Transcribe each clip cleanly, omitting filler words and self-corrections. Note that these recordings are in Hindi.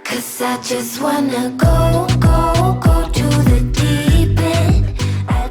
'Cause I just wanna go to the deep end.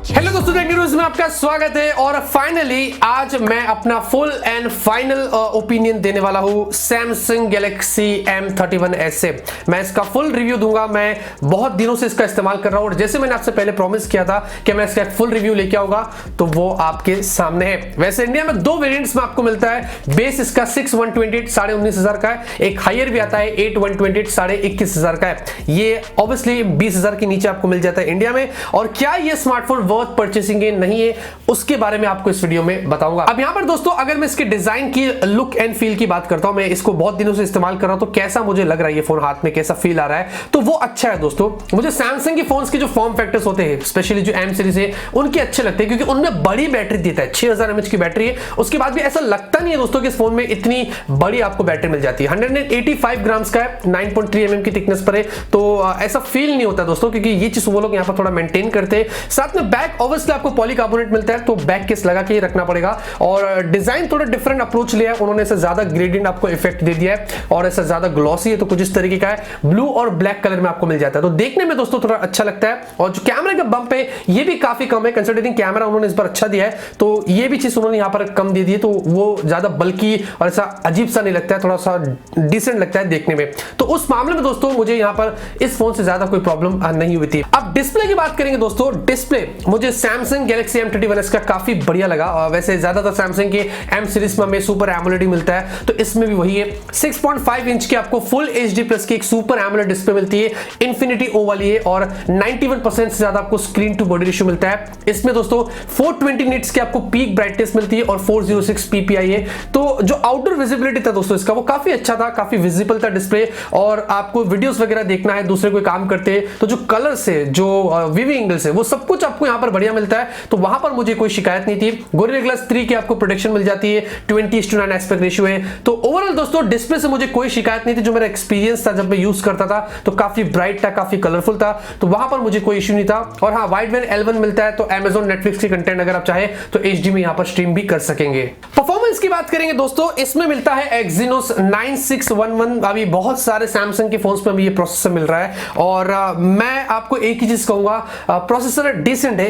Hello दोस्तों, टेक्नोरेवियूज में आपका स्वागत है। और फाइनली आज मैं अपना फुल एंड फाइनल ओपिनियन देने वाला हूँ Samsung Galaxy M31s से। मैं इसका फुल रिव्यू दूंगा। मैं बहुत दिनों से इसका इस्तेमाल कर रहा हूँ और जैसे मैंने आपसे पहले प्रॉमिस किया था कि मैं इसका फुल रिव्यू लेके आऊंगा, तो वो आपके सामने है। वैसे इंडिया में दो वेरिएंट्स में आपको मिलता है। बेस इसका 6128 19,500 का है, एक हायर भी आता है 8128 21,500 का है। ये ऑब्वियसली 20,000 के नीचे आपको मिल जाता है इंडिया में। और क्या ये स्मार्टफोन वर्थ परचेसिंग है नहीं है, उसके बारे में आपको इस वीडियो में बताऊंगा। अब यहां पर दोस्तों अगर मैं इसके डिजाइन की लुक एंड फील की बात करता हूं, मैं इसको बहुत दिनों से इस्तेमाल कर रहा हूं, तो कैसा मुझे लग रहा है ये फोन हाथ में, कैसा फील आ रहा है, तो वो अच्छा है दोस्तों। मुझे सैमसंग के फोन्स के जो फॉर्म फैक्टर्स होते हैं, स्पेशली जो एम सीरीज है, उनके अच्छे लगते हैं क्योंकि उनमें बड़ी बैटरी देता है। 6000 mAh की बैटरी है। उसके बाद भी ऐसा लगता नहीं है दोस्तों कि इस फोन में इतनी बड़ी आपको बैटरी मिल जाती है। 185 ग्राम्स का है, 9.3 mm की थिकनेस पर है, तो ऐसा फील नहीं होता दोस्तों, क्योंकि ये चीज वो लोग यहाँ पर थोड़ा मेंटेन करते हैं। साथ में बैक ऑब्वियसली आपको पॉलीकार्बोनेट मिलता है, तो बैक केस लगा के ही रखना पड़ेगा। और डिजाइन थोड़ा डिफरेंट अप्रोच लिया है उन्होंने, ऐसा ज्यादा ग्रेडियंट आपको इफेक्ट दे दिया है और ऐसा ज्यादा ग्लॉसी है, तो कुछ इस तरीके का है। ब्लू और ब्लैक कलर में आपको मिल जाता है, तो देखने में दोस्तों थोड़ा अच्छा लगता है। और जो कैमरे का बम्प है ये भी काफी कम है, कंसिडरिंग कैमरा उन्होंने इस बार अच्छा दिया है, तो ये भी चीज उन्होंने यहाँ पर कम दे दी है, तो वो ज्यादा बल्कि और ऐसा अजीब सा नहीं लगता है, थोड़ा सा डिसेंट लगता है देखने में। तो उस मामले में दोस्तों मुझे यहाँ पर इस फोन से ज्यादा कोई प्रॉब्लम नहीं हुई थी। अब डिस्प्ले की बात करेंगे दोस्तों, डिस्प्ले मुझे Samsung Galaxy M31s का काफी बढ़िया लगा। वैसे ज्यादातर Samsung के M सीरीज में हमें सुपर एमोलेड ही मिलता है, तो इसमें भी वही है। 6.5 इंच की आपको फुल HD प्लस की एक सुपर एमोलेड डिस्प्ले मिलती है, इन्फिनिटी ओ वाली है, और 91% से ज्यादा आपको स्क्रीन टू बॉडी रेशियो मिलता है। इसमें दोस्तों 420 निट्स की आपको पीक ब्राइटनेस मिलती है और 406 ppi है। तो जो आउटडोर विजिबिलिटी था दोस्तों इसका, वो काफी अच्छा था, काफी विजिबल था डिस्प्ले। और आपको वीडियोस वगैरह देखना है, दूसरे कोई काम करते हैं, तो जो कलर्स है, जो विविंग एंगल्स है, वो सब कुछ आपको यहाँ पर बढ़िया मिलता है, तो वहां पर मुझे कोई शिकायत नहीं थी। गोरिल्ला ग्लास 3 की आपको प्रोटेक्शन मिल जाती है, 20:9 एस्पेक्ट रेशियो है। तो ओवरऑल दोस्तों डिस्प्ले से मुझे कोई शिकायत नहीं थी। जो मेरा एक्सपीरियंस था जब मैं यूज करता था, तो काफी ब्राइट था, काफी कलरफुल था, तो वहां पर मुझे कोई इश्यू नहीं था। और हाँ, वाइड बैंड L1 मिलता है, तो Amazon Netflix की कंटेंट अगर आप चाहे तो HD में यहाँ पर स्ट्रीम भी कर सकेंगे। परफॉर्मेंस की बात करेंगे दोस्तों, इसमें मिलता है Exynos 9611। अभी बहुत सारे Samsung के फोन्स में भी ये प्रोसेसर मिल रहा है, और मैं आपको एक ही चीज कहूंगा, प्रोसेसर डिसेंट है,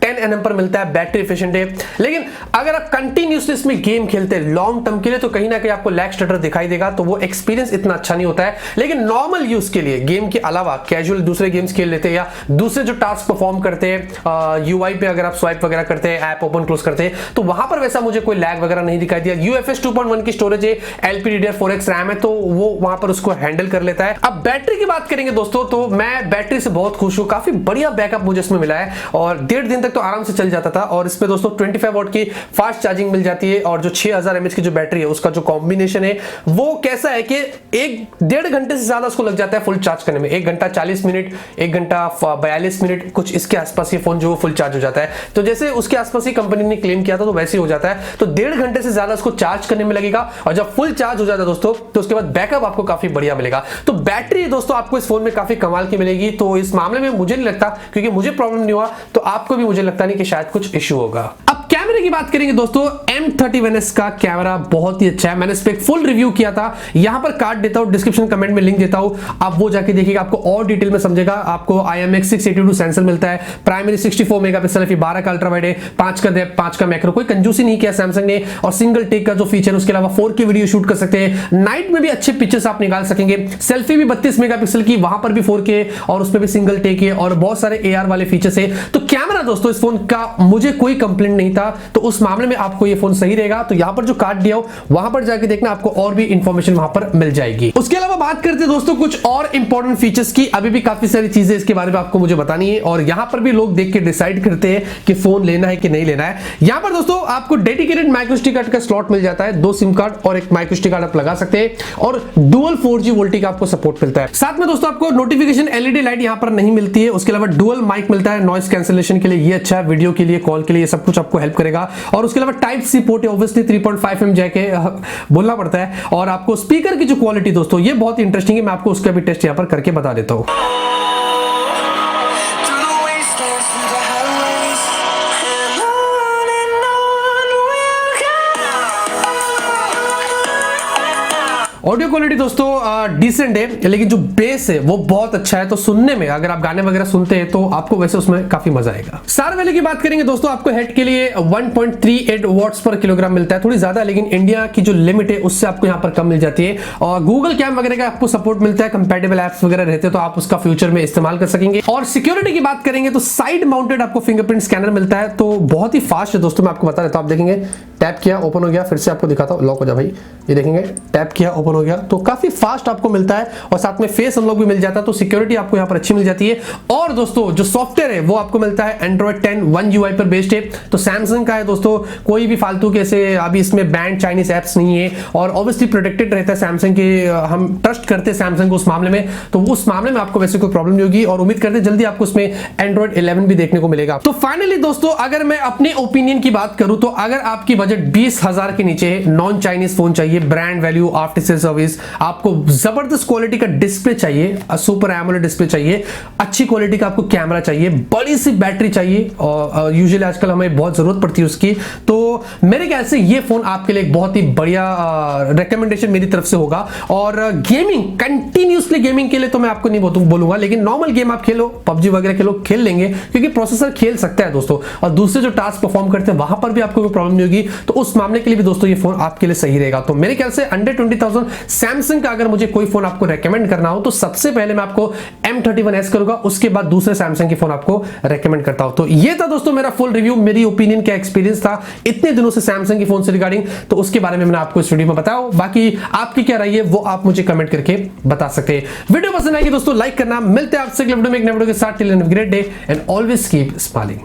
10 nm पर मिलता है, बैटरी एफिशिएंट है। लेकिन अगर आप कंटिन्यूसली इसमें गेम खेलते हैं लॉन्ग टर्म के लिए, तो कहीं ना कहीं आपको लैग स्टटर दिखाई देगा, तो वो एक्सपीरियंस इतना अच्छा नहीं होता है। लेकिन नॉर्मल यूज के लिए, गेम के अलावा कैजुअल दूसरे गेम्स खेल लेते हैं या दूसरे जो टास्क परफॉर्म करते हैं, यूआई पे अगर आप स्वाइप वगैरह करते हैं, ऐप ओपन क्लोज करते हैं, तो वहां पर वैसा मुझे कोई लैग वगैरह नहीं दिखाई दिया। UFS 2.1 की स्टोरेज है, LPDDR4X रैम है, तो वो वहां पर उसको हैंडल कर लेता है। अब बैटरी की बात करेंगे दोस्तों, तो मैं बैटरी से बहुत खुश हूं, काफी बढ़िया बैकअप मुझे इसमें मिला है, और 1.5 दिन तक तो आराम से चल जाता था। और इसमें दोस्तों 25 वॉट की फास्ट चार्जिंग मिल जाती है, और जो 6000 mAh की जो बैटरी है उसका जो कॉम्बिनेशन है वो कैसा है कि 1.5 घंटे से ज्यादा उसको लग जाता है फुल चार्ज करने में। 1 घंटा 40 मिनट, 1 घंटा 42 मिनट, कुछ इसके आसपास ये फोन जो फुल चार्ज हो जाता है। तो जैसे उसके आसपास ही कंपनी ने क्लेम किया था, तो वैसे ही हो जाता है। तो 1.5 घंटे से ज्यादा उसको चार्ज करने में लगेगा, और जब फुल चार्ज हो जाता है दोस्तों, तो उसके बाद बैकअप आपको काफी बढ़िया मिलेगा। तो बैटरी दोस्तों आपको इस फोन में काफी कमाल की मिलेगी, तो इस मामले में मुझे नहीं लगता, क्योंकि मुझे प्रॉब्लम नहीं हुआ, तो आपको भी मुझे लगता नहीं कि शायद कुछ इश्यू होगा। अब कैमरे की बात करेंगे दोस्तों, M31s का कैमरा बहुत ही अच्छा है। मैंने इस पे एक फुल रिव्यू किया था, यहां पर कार्ड देता हूं, डिस्क्रिप्शन कमेंट में लिंक देता हूं, आप वो जाके देखिएगा, आपको और डिटेल में समझेगा। आपको IMX 682 सेंसर मिलता है, प्राइमरी 64 मेगापिक्सल है, 12 का अल्ट्रा वाइड है, 5 का डेप्थ, 5 का मैक्रो, कोई कंजूसी नहीं किया सैमसंग ने। और सिंगल टेक का जो फीचर, उसके अलावा 4K वीडियो शूट कर सकते हैं, नाइट में भी अच्छे पिक्चर्स आप निकाल सकेंगे। सेल्फी भी 32 मेगापिक्सल की, वहां पर भी 4K, और उसमें भी सिंगल टेक है, और बहुत सारे AR वाले फीचर्स है। तो कैमरा दोस्तों इस फोन का मुझे कोई कंप्लेंट नहीं था, तो उस मामले में आपको ये फोन सही रहेगा। तो यहां पर जो कार्ड दिया हो वहां पर जाके देखना, आपको और भी इंफॉर्मेशन वहां पर मिल जाएगी। उसके अलावा बात करते हैं दोस्तों कुछ और इंपॉर्टेंट फीचर्स की। अभी भी काफी सारी चीजें इसके बारे में आपको मुझे बतानी है, और यहां पर भी लोग देख के डिसाइड करते हैं कि फोन लेना है कि नहीं लेना है। यहां पर दोस्तों आपको डेडिकेटेड माइक्रो SD कार्ड का स्लॉट मिल जाता है, 2 सिम कार्ड और एक माइक्रो SD कार्ड आप लगा सकते हैं, और डुअल 4G वोल्टी का आपको सपोर्ट मिलता है। साथ में दोस्तों आपको नोटिफिकेशन LED लाइट यहां पर नहीं मिलती है। उसके अलावा डुअल माइक मिलता है नॉइस कैंसिलेशन के लिए, ये अच्छा है, वीडियो के लिए, कॉल के लिए, सब कुछ आपको हेल्प करेगा। और उसके अलावा टाइप सी पोर्ट है, ऑब्वियसली 3.5 mm जैक है, बोलना पड़ता है। और आपको स्पीकर की जो क्वालिटी दोस्तों ये बहुत इंटरेस्टिंग है, मैं आपको उसका भी टेस्ट यहां पर करके बता देता हूं। ऑडियो क्वालिटी दोस्तों डिसेंट है, लेकिन जो बेस है वो बहुत अच्छा है, तो सुनने में अगर आप गाने वगैरह सुनते हैं तो आपको वैसे उसमें काफी मजा आएगा। सार वैल्यू की बात करेंगे दोस्तों, आपको हेड के लिए 1.38 वॉट्स पर किलोग्राम मिलता है, थोड़ी ज्यादा, लेकिन इंडिया की जो लिमिट है उससे आपको यहाँ पर कम मिल जाती है। और गूगल कैम वगैरह का आपको सपोर्ट मिलता है, कंपैटिबल एप्स वगैरह रहते हैं तो आप उसका फ्यूचर में इस्तेमाल कर सकेंगे। और सिक्योरिटी की बात करेंगे तो साइड माउंटेड आपको फिंगरप्रिंट स्कैनर मिलता है, तो बहुत ही फास्ट है दोस्तों। मैं आपको बता देता हूं, आप देखेंगे टैप किया ओपन हो गया, फिर से आपको दिखाता हूं, लॉक हो जा भाई, ये देखेंगे टैप किया ओपन हो गया, तो काफी फास्ट आपको मिलता है। और साथ में फेस अनलॉक भी मिल जाता है, तो सिक्योरिटी आपको यहाँ पर अच्छी मिल जाती है। और दोस्तों जो सॉफ्टवेयर है वो आपको मिलता है एंड्रॉइड 10 One UI पर बेस्ड है, तो सैमसंग का है दोस्तों। कोई भी फालतू के ऐसे अभी इसमें बैंड चाइनीज एप्स नहीं है, और ऑब्वियसली प्रोटेक्टेड रहता है सैमसंग के, हम ट्रस्ट करते हैं सैमसंग को उस मामले में, तो उस मामले में आपको वैसे कोई प्रॉब्लम नहीं होगी। और उम्मीद करते हैं जल्दी आपको उसमें एंड्रॉइड 11 भी देखने को मिलेगा। तो फाइनली दोस्तों अगर मैं अपने ओपिनियन की बात करूं तो अगर आपकी बजट 20,000 के नीचे है, नॉन चाइनीज फोन चाहिए, brand value, after sale service, आपको जबरदस्त क्वालिटी का डिस्प्ले चाहिए, सुपर एमोलेड डिस्प्ले चाहिए, अच्छी क्वालिटी का आपको कैमरा चाहिए, बड़ी सी बैटरी चाहिए, और यूजुअली आजकल हमें बहुत जरूरत पड़ती है उसकी, तो मेरे ख्याल से ये फोन आपके लिए एक बहुत ही बढ़िया रिकमेंडेशन मेरी तरफ से होगा। और गेमिंग, कंटिन्यूसली गेमिंग के लिए तो मैं आपको नहीं बोलूंगा, लेकिन नॉर्मल गेम आप खेलो, पबजी वगैरह खेलो, खेल लेंगे, क्योंकि प्रोसेसर खेल सकता है दोस्तों, और दूसरे जो टास्क परफॉर्म करते हैं वहां पर भी आपको कोई प्रॉब्लम नहीं होगी, तो उस मामले के लिए भी दोस्तों ये फोन आपके लिए सही रहेगा। तो मेरे ख्याल से अंडर 20,000 सैमसंग का अगर मुझे कोई फोन आपको रेकमेंड करना हो तो सबसे पहले मैं आपको M31s करूंगा, उसके बाद दूसरे सैमसंग के फोन आपको रेकमेंड करता हूं। तो ये था दोस्तों मेरा फुल रिव्यू, मेरी ओपिनियन क्या एक्सपीरियंस था इतने दिनों से सैमसंग की फोन से रिगार्डिंग, तो उसके बारे में मैंने आपको इस वीडियो में बताया। बाकी आपकी क्या राय है वो आप मुझे कमेंट करके बता सकते हैं। वीडियो पसंद आएगी दोस्तों लाइक करना। मिलते हैं आपसे अगले वीडियो में एक नए वीडियो के साथ। Till then have a great day and always keep smiling.